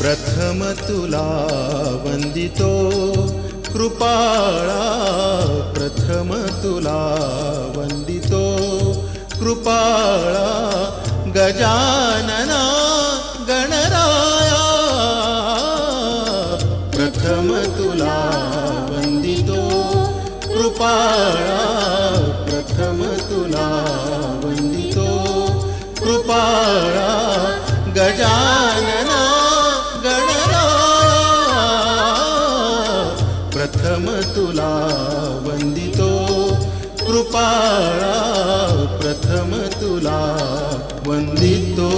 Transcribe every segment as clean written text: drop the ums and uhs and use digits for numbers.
प्रथम तुला वंदितो कृपाळा, प्रथम तुला वंदितो कृपाळा, गजानना गणराया, प्रथम तुला वंदितो कृपाळा, प्रथम तुला वंदितो कृपाळा, गजानना गणराया, प्रथम तुला वंदितो कृपाळा, प्रथम तुला वंदितो.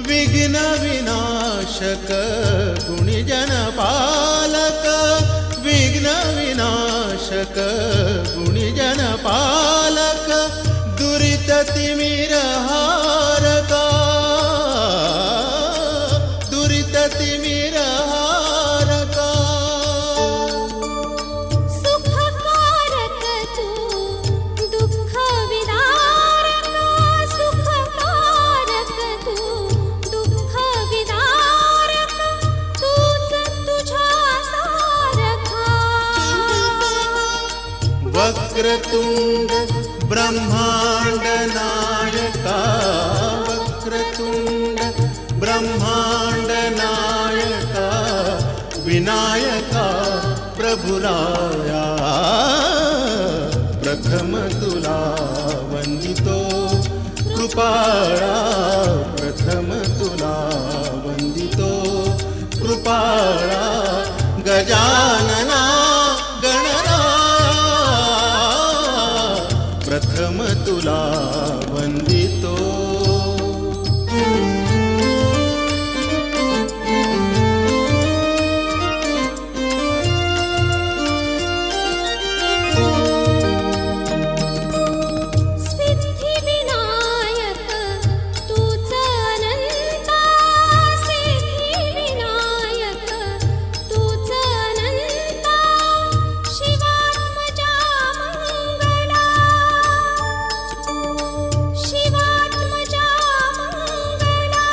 विघ्न विनाशक गुणीजन पालक, विघ्न विनाशक गुणीजन पालक, दुरित तिमिर हारका, दुरित तिमिर हारका, सुखकारक तू दुःख विदारक, सुखकारक तू दुःख विदारक, तूच तुझ्या सारखा. वक्रतुंड ब्रह्मांड नायका, वक्रतुंड ब्रह्मांड नायका, विनायका प्रभुराया, प्रथम तुला वंदितो कृपाळा, प्रथम तुला वंदितो कृपाळा, गजानना गणराया, प्रथम तुला वंदितो. सिद्धी विनायक तूच अनंता, सिद्धी विनायक तूच अनंता, शिवात्मजा मंगला, शिवात्मजा मंगला.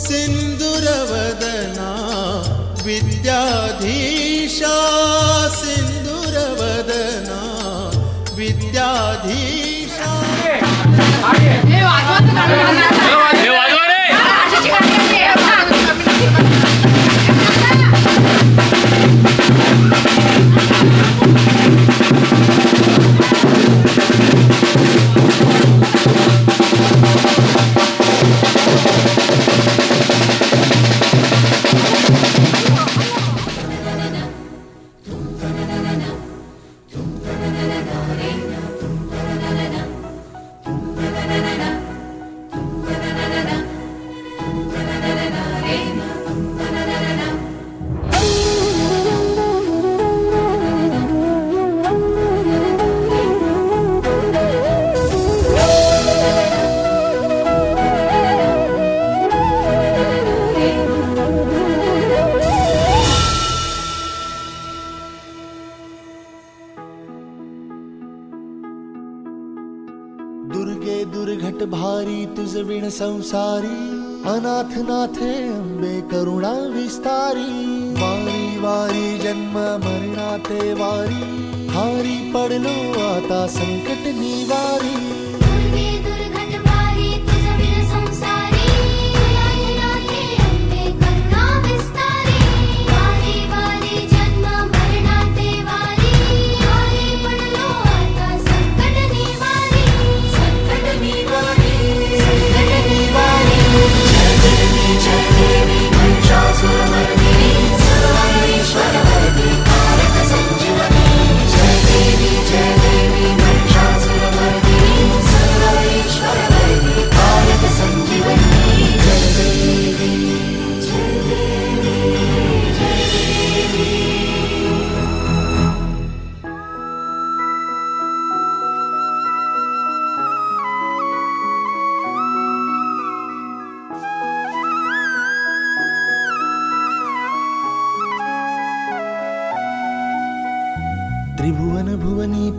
सिंदूरवदना विद्याधीशा, सिंदूरवदना विद्याधीशा, दुर्गे दुर्घट भारी तुझ विण संसारी, अनाथ नाथे अंबे करुणा विस्तारी, वारी वारी जन्म मरणाते वारी, हारी पडलो आता संकट निवारी. दुर्गे दुर्घट भारी तुझ विण संसारी, अनाथ नाथे अंबे करुणा विस्तारी, वारी वारी जन्म मरणाते वारी, हारी पडलो आता संकट निवारी, संकट निवारी, संकट निवारी. जय देवी महिषासुरमर्दिनी, सर्वेश्वरवरदी कारक संजीवनी, जय देवी महिषासुरमर्दिनी,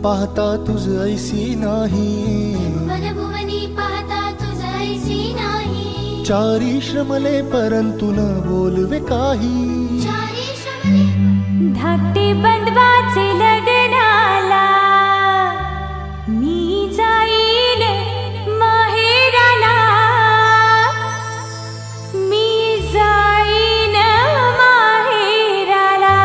पाहता तुझ ऐसी नाही. वनभुवनी पाहता तुझ ऐसी नाही. चारी श्रमले परंतु न बोलवे काही. चारी श्रमले धाकटे बंधवाचे लग्नाला मी जाईन माहेराला. मी जाईन माहेराला.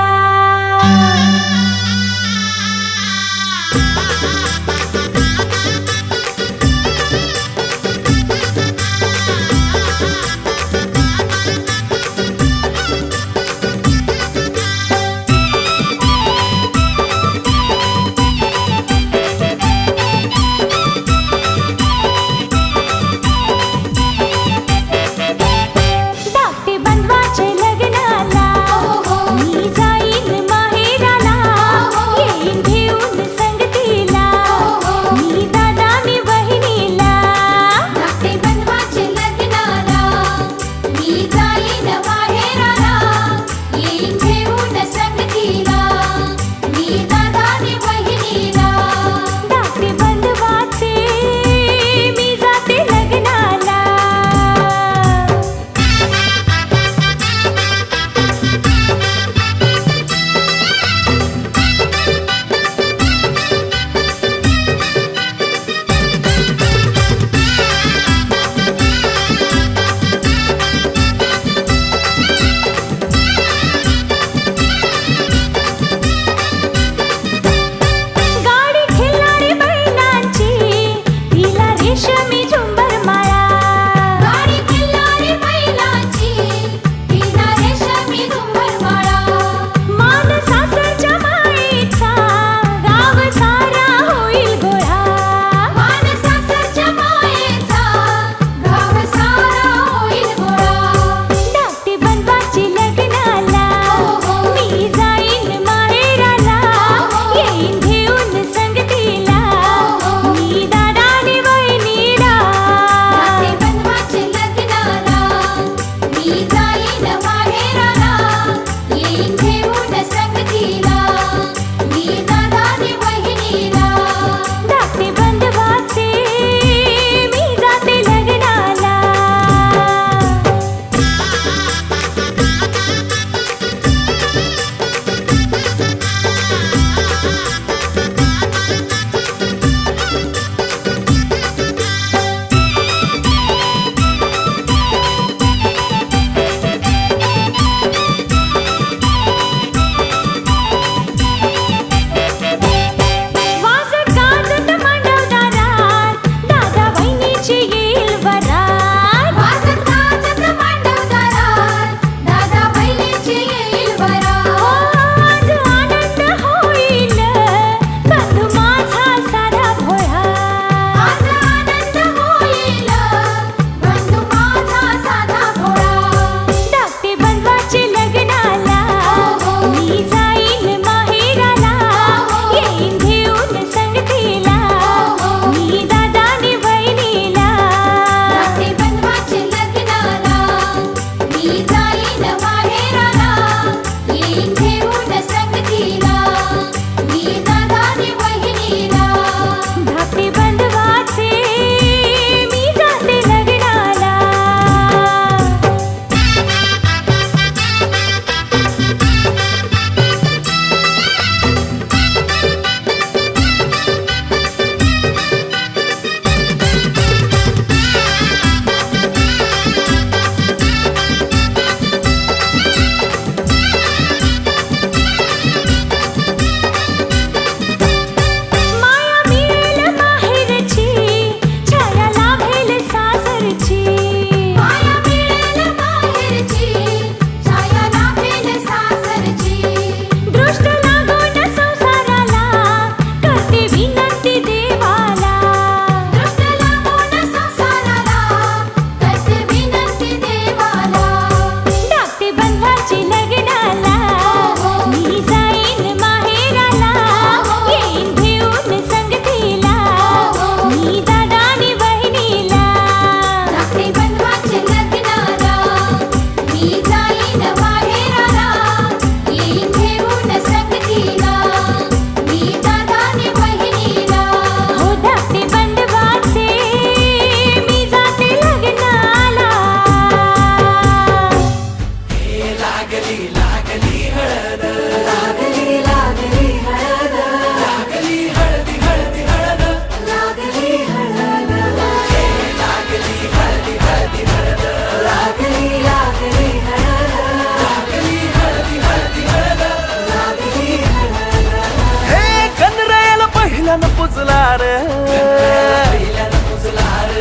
पुजलार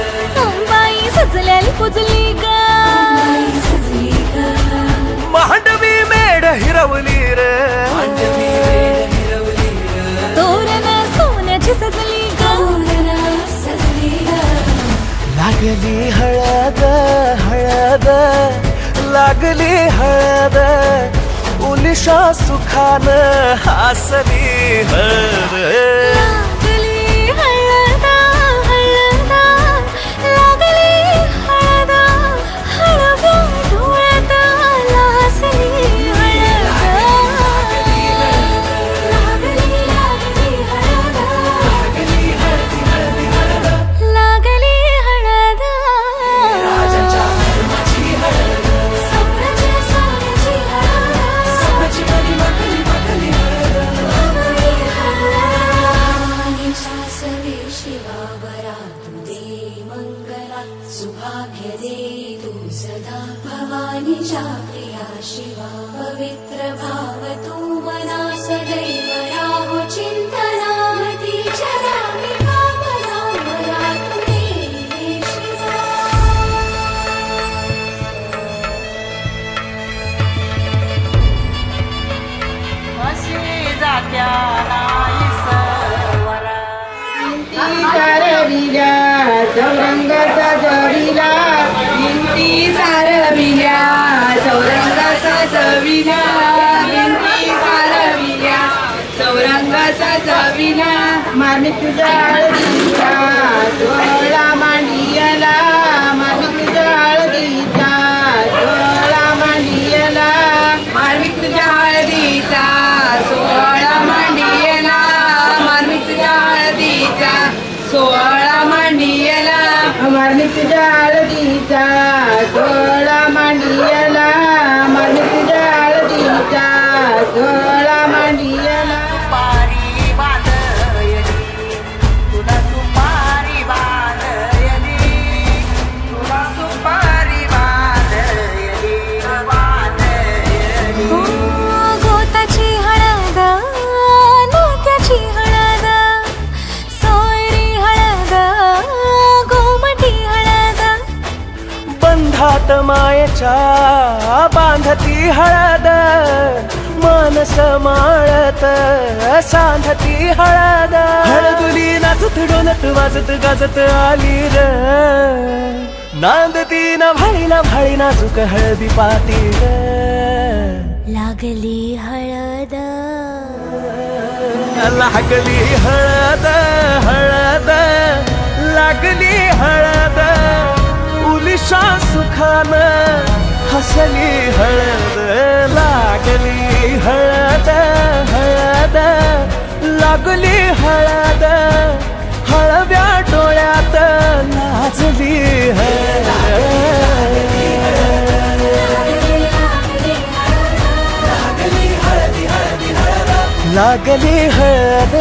बाई सजल्याली पुजली ग मांडवी मेढ हिरवली र तोरण सोन्याची सजली ग लागली हळद हळद लागली हळद उलिशा सुखान हसली हळद लागली हळद हळद लागली हळद हळव्या डोळ्यात लाजली हळद लागली हळद सुभाग्य दे तू सदा भवानीच्या प्रिया शिवा पवित्र भाव तू मना सदैव राहो चिंतनामती चरामि कामना मला तू दे शिवा सारविल्या चौरंग सजविला भिंती सारविल्या चौरंग सजविला भिंती सारविल्या चौरंग सजविला मामी तुझ्या हळदीचा सोहळा मांडियला मामी तुझ्या हळदीचा सोहळा मांडियला मामी तुझ्या हळदीचा सोहळा मांडियला मामी तुझ्या हळदीचा सोहळा मांडियला मारणी तुझ्या हळदीचा सोहळा मांडियला मारणी तुझ्या हळदीचा सोहळा मांडियला सुपारी बांधयली तुला सुपारी बांधयली तुला सुपारी बांधयली बांधयली गोताची हळद मोत्याची हळद सोयरी हळद गोमटी हळद बंधात मायेच्या बांधती हळद मन समाळत सांधती हळद हळदुली नाचत डोलत वाजत गाजत आली र नांदती ना भाळी नाजूक हळदी पाती र लागली हळद लागली हळद हळद लागली हळद उलिशा सुखान हसली हळद लागली हळद हळद लागली हळद हळव्या डोळ्यात लाजली हळद लागली हळद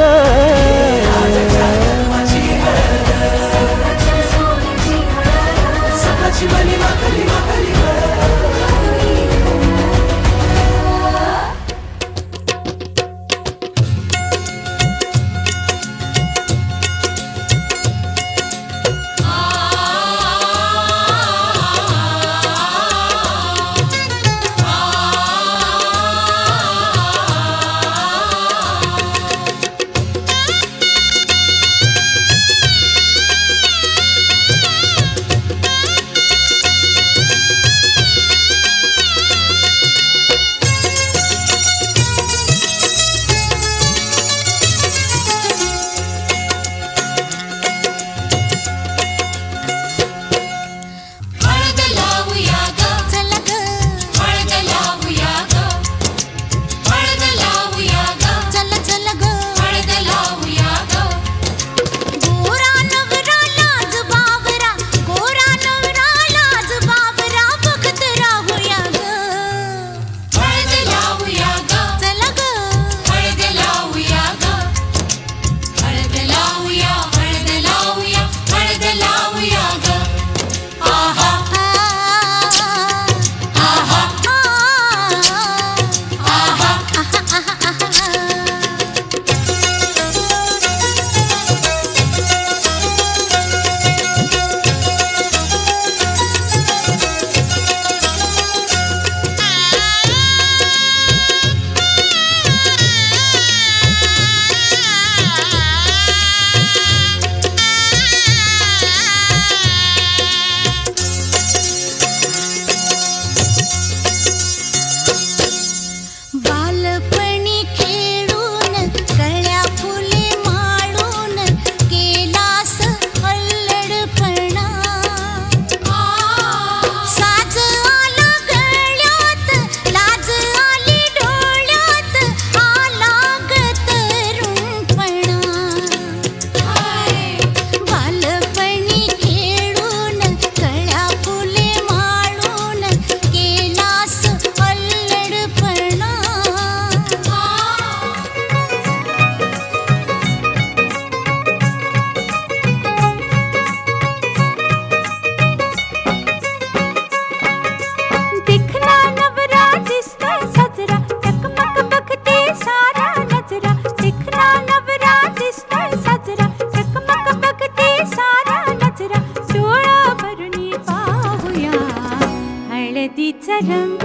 रंग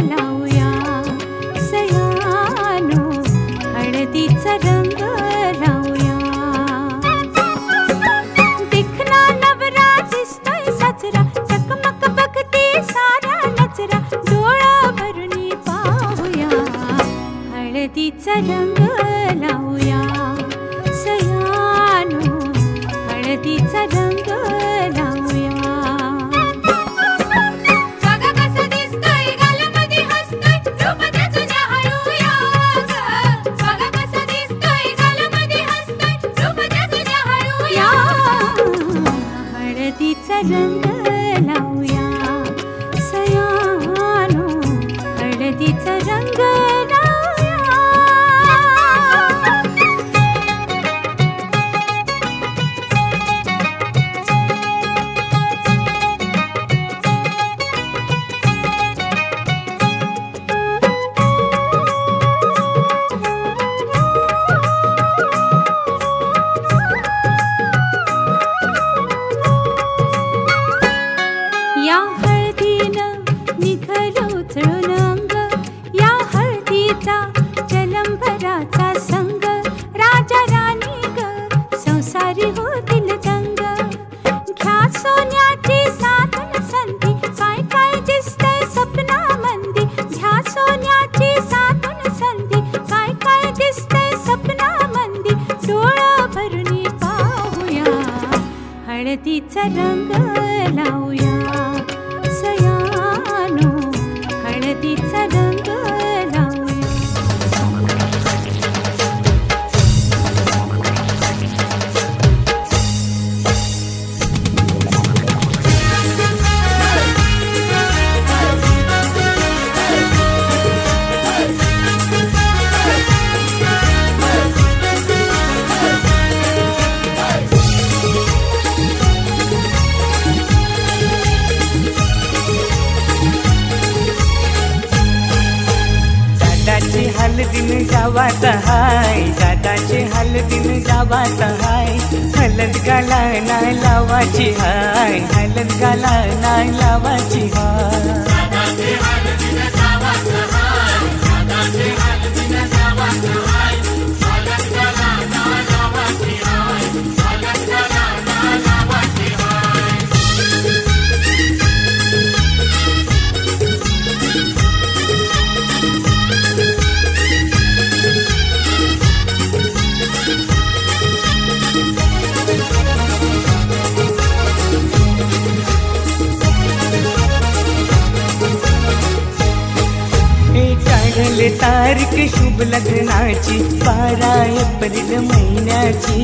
लावूया सयानो हळदीचा रंग लावूया दिखना नवरा दिसतोय साजरा चकमक बघते सारा नजरा डोळा भरुनी पाहूया हळदीचा रंग लावूया सयानो हळदीचा रंग लावूया बघा कसं दिसतोय गालामध्ये हसतोय रूप त्याचं न्याहाळूया ग. बघा कसं दिसतोय गालामध्ये हसतोय रूप त्याचं न्याहाळूया हळदीचा रंग लावूया सयानो हळदीचा रंग लावूया या हळदीनं निघलं उचलून अंग या हळदीचा जलंभराचा संग राजा राणी ग संसारी होतील दंग घ्या सोन्याची साधन संधी काय काय दिसतंय सपनामंदी घ्या सोन्याची साधन संधी काय काय दिसतंय सपनामंदी डोळा भरुनी पाहूया हळदीचा रंग लावूया सयानो हळदीचा रंग लावूया दादाची हलदीन जावात हाय दादाची हलदीन जावात हाय हलद गाला नाय लावाची हाय हलद गाला नाय लावाची हाय काढले तारीख शुभ लग्नाची 12 एप्रिल महिन्याची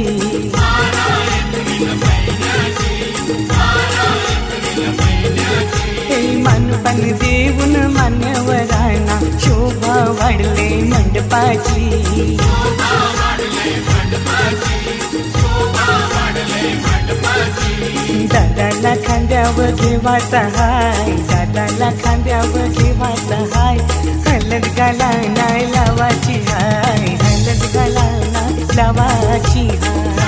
हे मानपान देऊन मान्यवरांना शोभा वाढले मंडपाची दादाला खांद्यावर घेवाचा हाय दादाला खांद्यावर घेवाचा हाय हलद गाला नाय लावाची हाय हलद गाला नाय लावाची हाय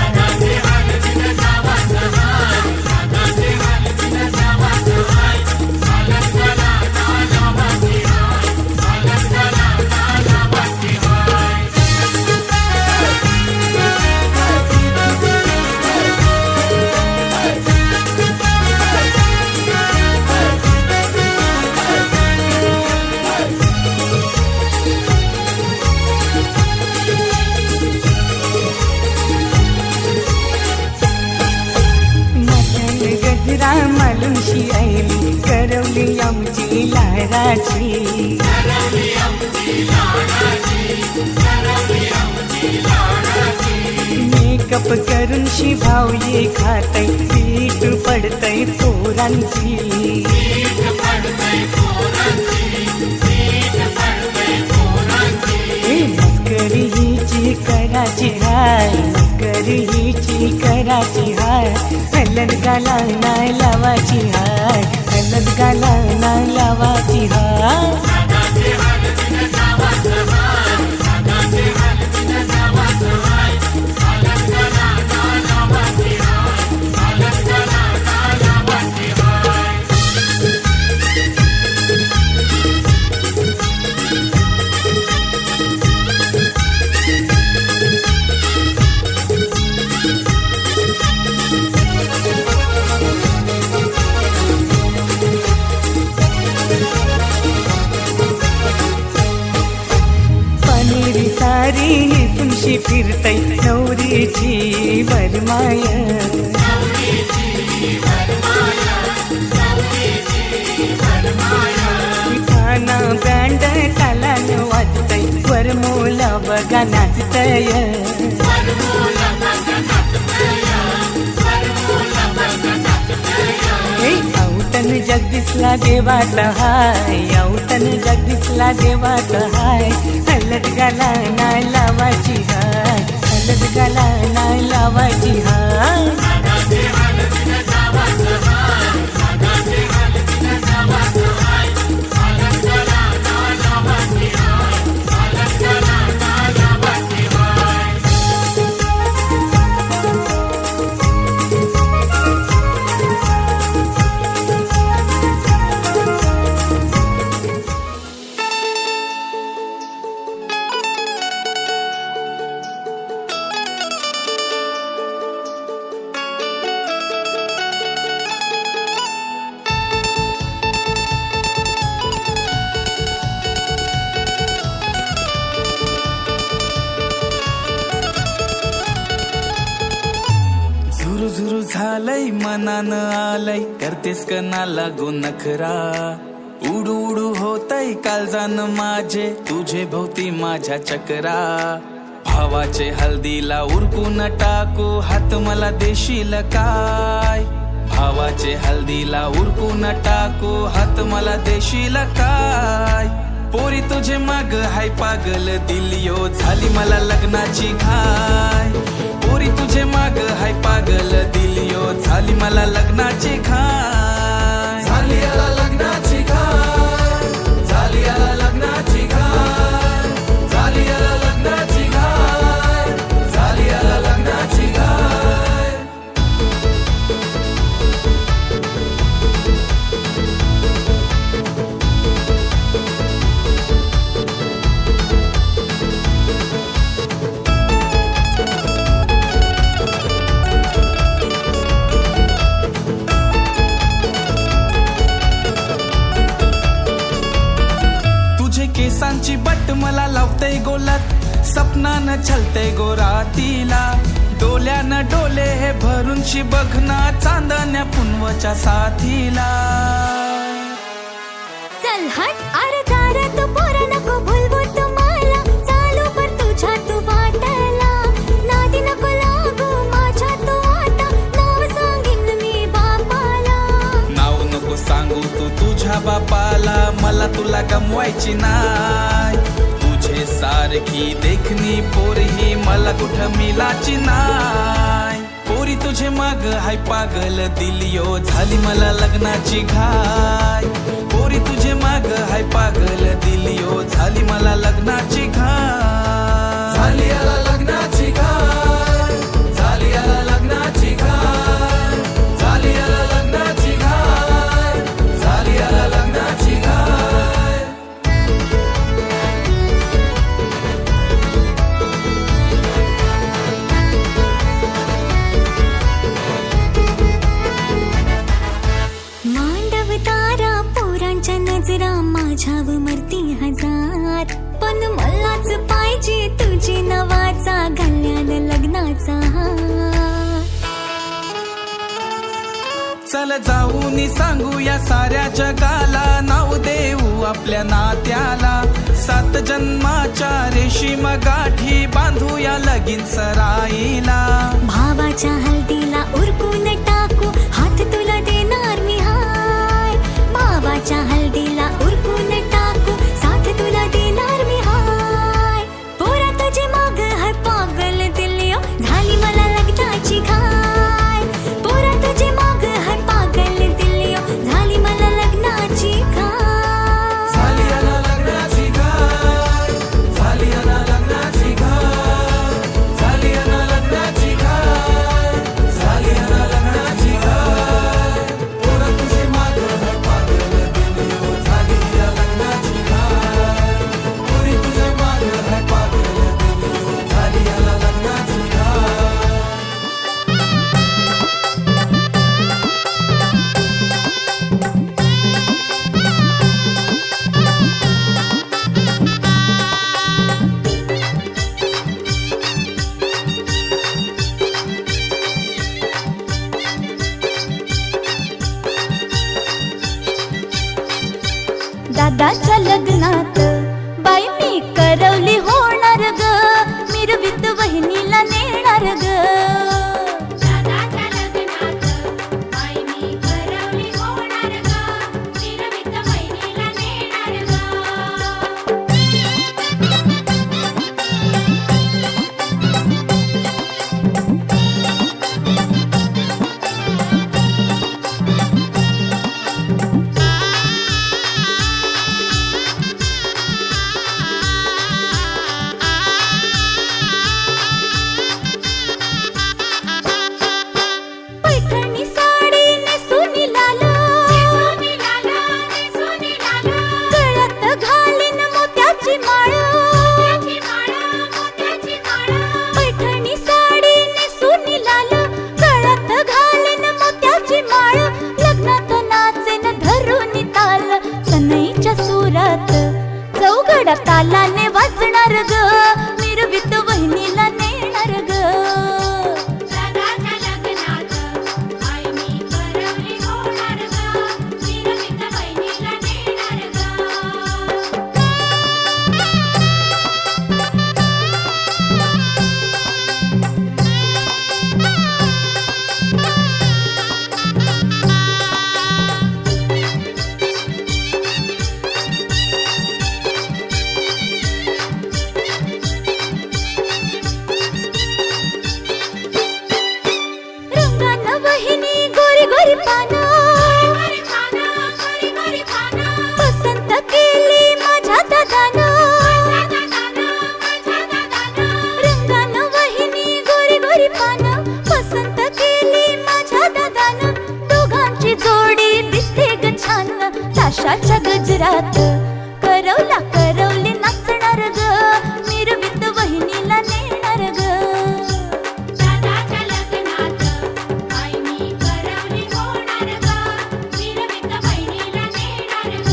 मालुंशी आईली करवली आमची लाडाची मेकअप करून शिभावये खातय पीठ पडतय पोरांची मस्करी हिची कराची हाय मस्करी हिची कराची हाय हलद गाला नाय लावाची हाय हलद गाला नाय लावाची हाय वरमाय पिठाना बँड तालान वाजतय वरमोला बघा नाचतय औतन जगदीशला देवाचा हाय औतन जगदीशला देवाचा हाय हलत गाला नाही लावाची हाय हलत गाला नाही लावाची हाय झुरू झुरू झालंय मनानं आलंय करतेस कना लागू नखरा उडू उडू होतय काळजान माझे तुझे भोवती माझ्या चक्रा भावाचे हल्दीला उरकून टाकू हात मला देशील काय भावाचे हल्दीला उरकून टाकू हात मला देशील काय पोरी तुझे माग हाय पागल दिलियो झाली मला लग्नाची घाय पोरी तुझे माग हाय पागल दिलियो झाली मला लग्नाची घाय झाली याला लग्नाची घाय झाली याला लग्नाची घाय झाली याला लग्नाची घाय झाली याला लग्नाची घाय केसांची बट मला लावतय गोलात सपनानं छलतय गोरातीला डोल्यानं डोले हे भरूनशी बघना चांदण्या पुनवच्या साथीला चल हट अरे तारा तू पोरा नको भुलवू तुम्हाला चालू पर तुझ्या तू वाटायला नादी नको लागू माझ्या तू आता नाव सांगीन मी बापाला नाव नको सांगू तू तुझ्या बापाला मला तुला गमवायची नाय तुझे सारखी देखणी पोरही मला कुठं मिलाची नाय पोरी तुझे माग हाय पागल दिलियो झाली मला लग्नाची घाय पोरी तुझे माग हाय पागल दिलियो झाली मला लग्नाची घाय झाली याला लग्नाची घाय झाली याला लग्नाची घाय झाली याला लग्नाची घाय झाली याला लग्नाची घाय मांडव तारा पोरांच्या नजरा माझ्यावर मरती हजार पण मलाच पाहिजे तुझी नवाचा गल्यान लग्नाचा चल जाऊन सांगूया साऱ्या जगाला नाव देऊ आपल्या नात्याला 7 जन्माच्या रेशीम गाठी बांधूया लगीन सराईला भावाच्या हल्दीला उरकून टाकू हात तुला देणार मी हाय भावाच्या हल्दीला उरकून टाकू साथ तुला देणार मी हाय पोरा तुझे माग हाय पागल दिलियो झाली मला लग्नाची घाय पोरा तुझे माग हाय पागल दिलियो झाली मला लग्नाची घाय झाली याला लग्नाची घाय झाली याला लग्नाची घाय झाली याला लग्नाची घाय झाली याला लग्नाची घाय दादाच्या लग्नात बाई मी करवली होणार ग, मिरवीत वहिनीला नेणार ग. दादाच्या लग्नात बाई मी करवली होणार ग, मिरवीत वहिनीला नेणार ग. पैठणी साडी नेसून लाल, गळ्यात घालीन मोत्याची माळ. पैठणी साडी नेसून लाल, गळ्यात घालीन मोत्याची माळ. लग्नात नाचेन धरून ताल, सनईच्या सुरात चौघडा तालाने वाजणार ग, मिरवीत वहिनीला नेणार ग. दादाच्या लग्नात बाई मी करवली होणार ग, मिरवीत वहिनीला नेणार ग. रंगानं वहिनी गोरी गोरी पानं, पसंत केली माझ्या दादानं. रंगानं वहिनी गोरी गोरी पानं, पसंत केली माझ्या दादानं. दोघांची जोडी दिसते ग छान, ताशाच्या गजरात करवला करवली नाचणार ग, मिरवीत वहिनीला नेणार ग. दादाच्या लग्नात बाई मी करवली होणार ग, मिरवीत वहिनीला नेणार ग.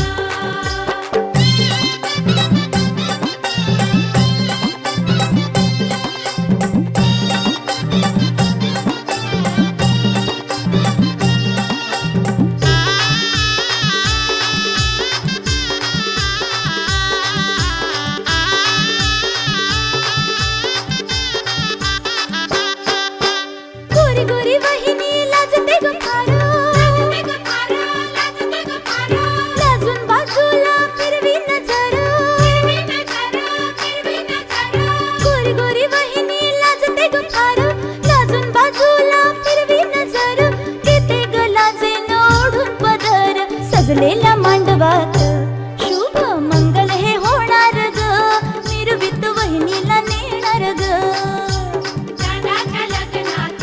गोरी गोरी वहिनी लाजते ग फार, लाजून बाजूला फिरवी नजर. गोरी गोरी वहिनी लाजते ग फार, लाजून बाजूला फिरवी नजर. घेते ग लाजेन ओढून पदर, सजलेल्या मांडवात शुभ मंगल हे होणार ग, मिरवीत वहिनीला नेणार ग. दादाच्या लग्नात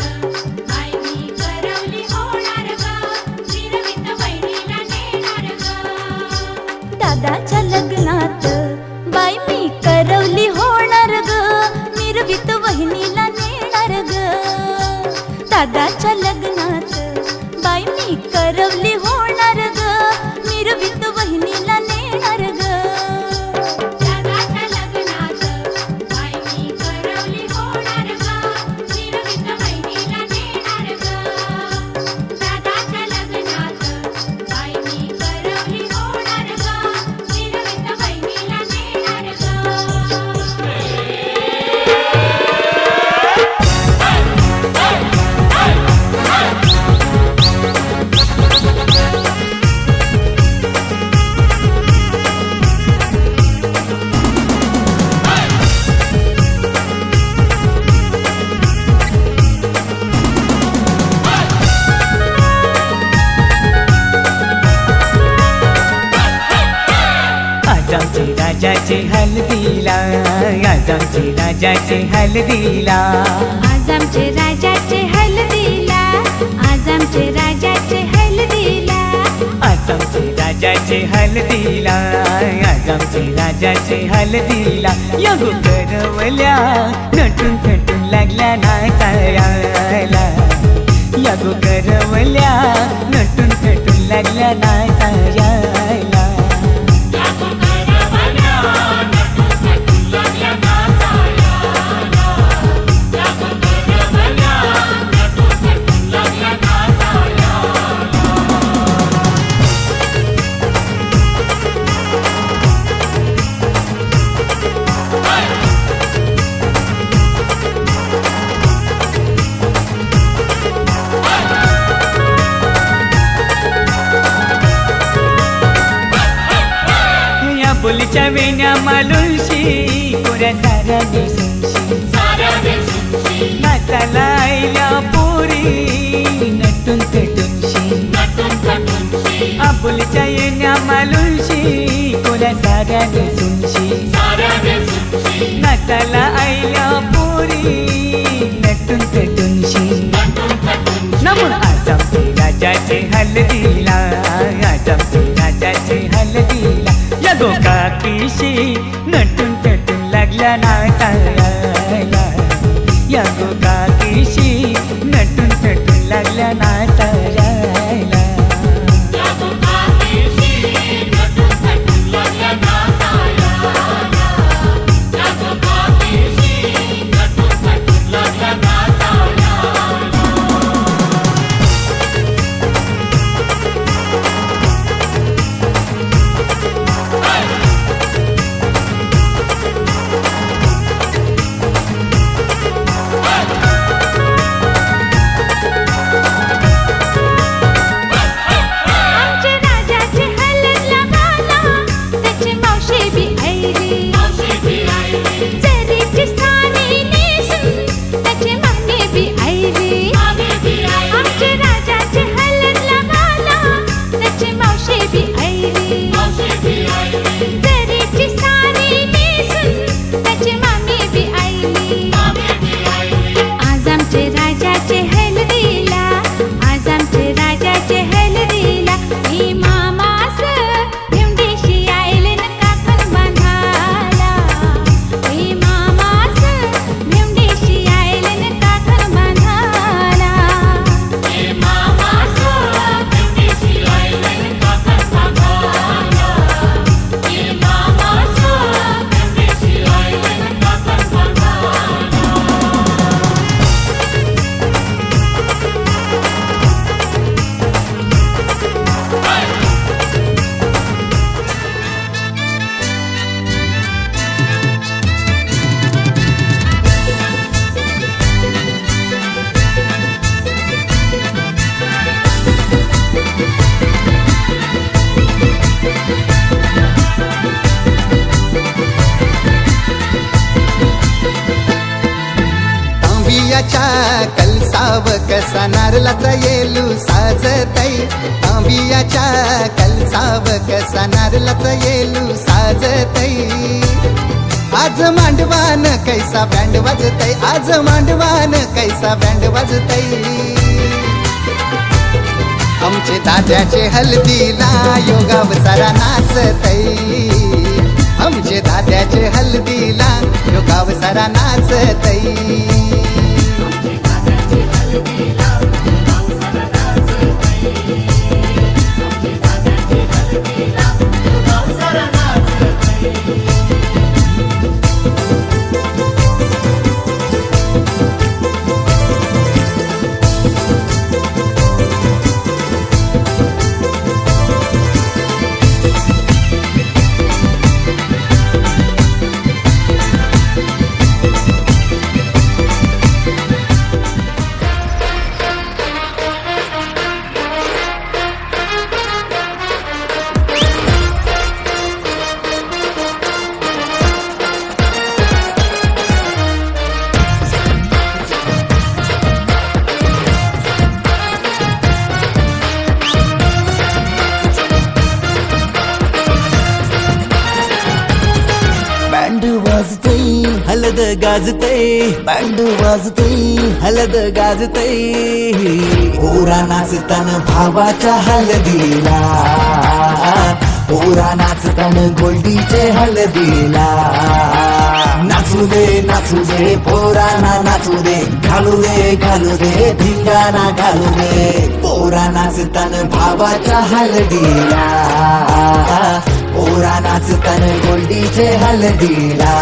बाई मी करवली होणार ग, मिरवीत वहिनीला नेणार ग. दादाच्या लग्नात बाई मी करवली होणार ग, मिरवीत वहिनीला नेणार ग. दादाच्या लग्नात बाई मी करवली होणार ग, मिरवीत वहिनीला नेणार ग. दादाच्या लग्नात बाई मी करवली होणार ग, मिरवीत वहिनीला नेणार ग. दादाच्या लग्नात बाई मी करवली होणार ग, मिरवीत वहिनीला नेणार आज आमचे राजाचे हल्दीला, आज आमचे राजाचे हल्दीला. आज आमचे राजाचे हल्दीला, आज आमचे राजाचे हल्दीला. आज आमचे राजाचे हल्दीला, आज आमचे राजाचे हल्दीला. यगो करवल्या नटून थटून लागल्या नाचायला, यगो करवल्या नटून थटून लागल्या नाचायला. आबोलीच्या वेण्या मालुशी कोऱ्या साऱ्या देशुंशी नाचाला आईल्या पोरी नटून कटूनशी आबोलीच्या येण्या मालुशी कोऱ्या साऱ्या देशुंशी नाचाला आईल्या पोरी नटून कटूनशी नमून आज आमचे राजाचे हलदीला आज आमचे राजाचे हलदीला या गोकाकीशी नटून टटून लागल्या नाचायला या गोकाकीशी नटून टटून लागल्या नाचायला आमचे राजाचे हलदला बाला त्याची मावशी बी ऐली जरीची स्थानी नेसून त्याची मम्मी बी ऐली आमचे राजाचे हलदला बाला त्याची मावशी बी ऐली जरीची स्थानी नेसून त्याची मम्मी बी ऐली आज आमचे राजाचे हलदीला आज आमचे राजाचे हलदीला ही मामास भेंडीशी आयले न काकण बांधाला ही मामास भेंडीशी आयले न काकण बांधाला ही मामास भेंडीशी आयले न काकण बांधाला ही मामास भेंडीशी आयले न काकण बांधाला तांबियाच्या कलसाव कसा नारळाचा येलू साजतई तांबियाच्या कलसाव कसा नारळाचा येलू साजतई आज मांडवान कैसा बँड वाजतई आज मांडवान कैसा बँड वाजतई आमचे दाद्याचे हलदीला योगाव सारा नाचतई आमचे दाद्याचे हलदीला योगाव सारा नाचतई बँड वाजतई हलद गाजतई बँड वाजतई हलद गाजतई पोरा नाचतान भावाच्या हलदीला पोरा नाचतान गोल्डीचे हलदीला नाचू दे पोराना नाचू दे घालू दे धिंगाणा घालू दे पोरा नाचतान भावाच्या हलदीला पोरा नाचतान गोल्डीचे हलदीला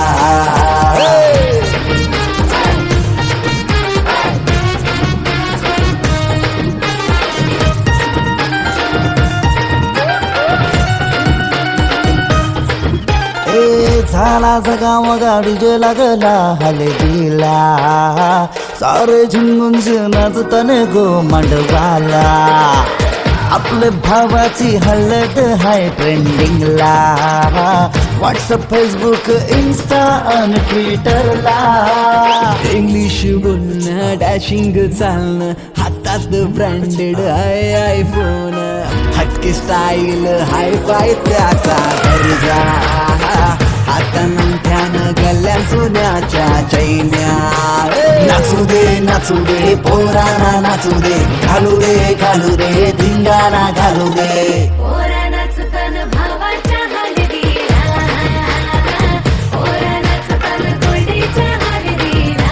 झाला जगाव गाडीजे लागला हलदीला सारे झुंगुंज नाचतान गो मांडवाला आपल्या भावाची हलद हाय ट्रेंडिंगला व्हॉट्सअप फेसबुक इन्स्टा आणि ट्विटरला इंग्लिश बोलणं डॅशिंग चालणं हातात ब्रँडेड आयफोन हटके स्टाईल हाय फाय त्याचा दर्जा हातानं गल्ल्या सोन्याच्या चैन्या नाचू दे पोराना नाचू दे घालू दे धिंगाणा घालू दे पोरा नाचताना भावाच्या हळदीला पोरा नाचताना गोडीच्या हळदीला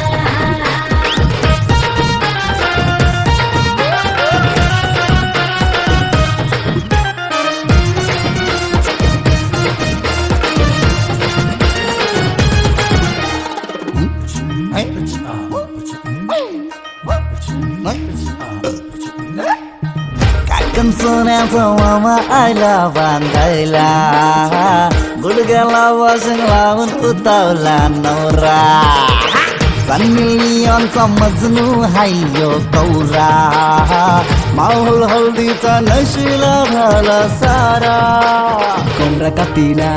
काकण सोन्याचा मामा आला बांधायला गुडघ्याला वाशिंग लावून उतावला नवरा सन्निलियनचा मजनू हायो कौरा माहोल हळदीचा नशिला झाला सारा कोंबडा कापीला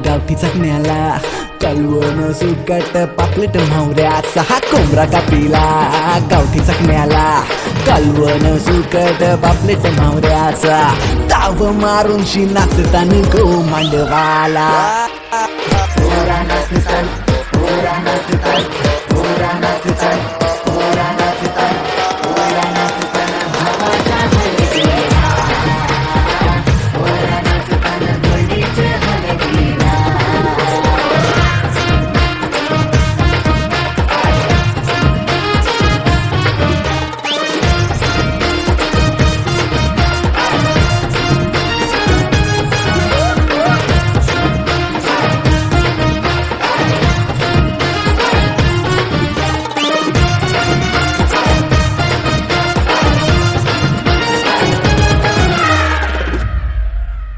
गावठी चकण्याला कलवण सुकट पापलेट म्हावऱ्याचा हा कोंबडा कापीला गावठी चकण्याला कलवण सुकट पापलेट म्हावऱ्याचा ताव मारून शी नाचताना गो मांडवाला पोरा नाचतात